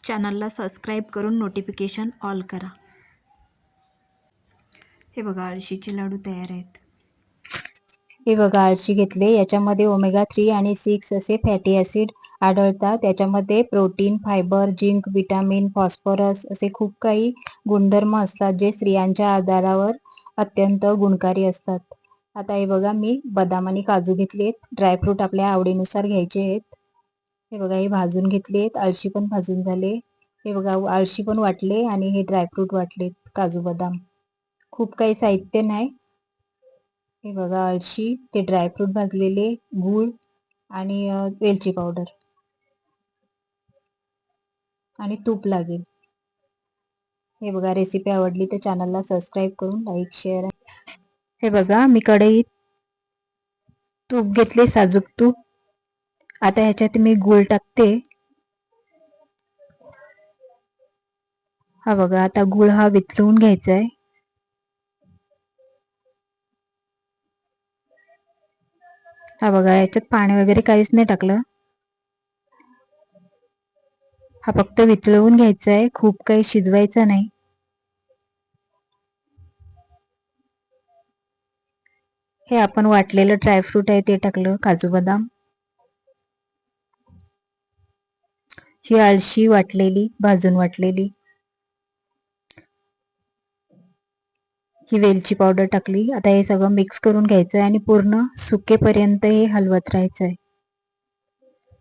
चॅनलला सबस्क्राईब करून notification all करा। हे बघा अळशीचे लाडू तयार आहेत। हे बघा अळशी घेतले, याच्यामध्ये ओमेगा 3 आणि 6 असे फॅटी ॲसिड आढळतात। याच्यामध्ये protein, fibre, zinc, vitamin, phosphorus असे खूप काही गुणधर्म असतात जे स्त्रियांच्या आजारावर अत्यंत गुणकारी असतात। आता हे बघा मी बदाम आणि काजू घेतलेत, ड्रायफ्रूट आपल्या आवडीनुसार घ्यायचे आहेत। हे बघा हे भाजून घेतलेत, अळशी पण भाजून झाले। हे बघा अळशी पण वाटले आणि हे ड्रायफ्रूट वाटलेत, काजू बदाम। खूप काही साहित्य नाही। हे बघा अळशी, ते ड्रायफ्रूट भाजलेले, गूळ आणि वेलची पावडर आणि तूप लागेल। हे बघा रेसिपी आवडली तर चॅनलला सबस्क्राईब करून लाईक शेअर। हे बघा मी कढईत तूप घेतले, साजूक तूप। आता ह्याच्यात मी गूळ टाकते। हा बघा आता गूळ हा वितळवून घ्यायचा आहे। हा बघा याच्यात पाणी वगैरे काहीच नाही टाकलं, हा फक्त वितळवून घ्यायचा आहे, खूप काही शिजवायचा नाही। हे आपण वाटलेलं ड्रायफ्रूट आहे ते टाकलं, काजू बदाम। ही अळशी वाटलेली, भाजून वाटलेली। ही वेलची पावडर टाकली। आता हे सगळं मिक्स करून घ्यायचं आहे आणि पूर्ण सुकेपर्यंत हे हलवत राहायचं आहे।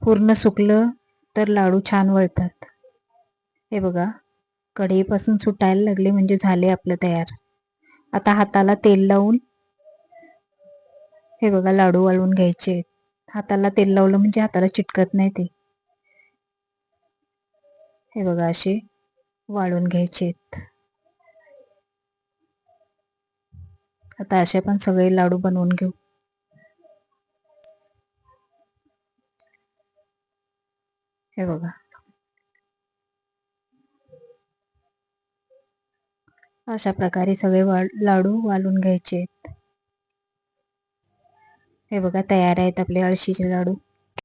पूर्ण सुकलं तर लाडू छान वळतात। हे बघा कढईपासून सुटायला लागले म्हणजे झाले आपलं तयार। आता हाताला तेल लावून हे बघा लाडू वळून घ्यायचे। हाताला तेल लावलं म्हणजे हाताला चिटकत नाही ते। हे बघा असे वाळून घ्यायचे। आता असे पण सगळे लाडू बनवून घेऊ। हे बघा अशा प्रकारे सगळे लाडू वाळून घ्यायचे। हे बघा तयार आहेत आपले अळशीचे लाडू।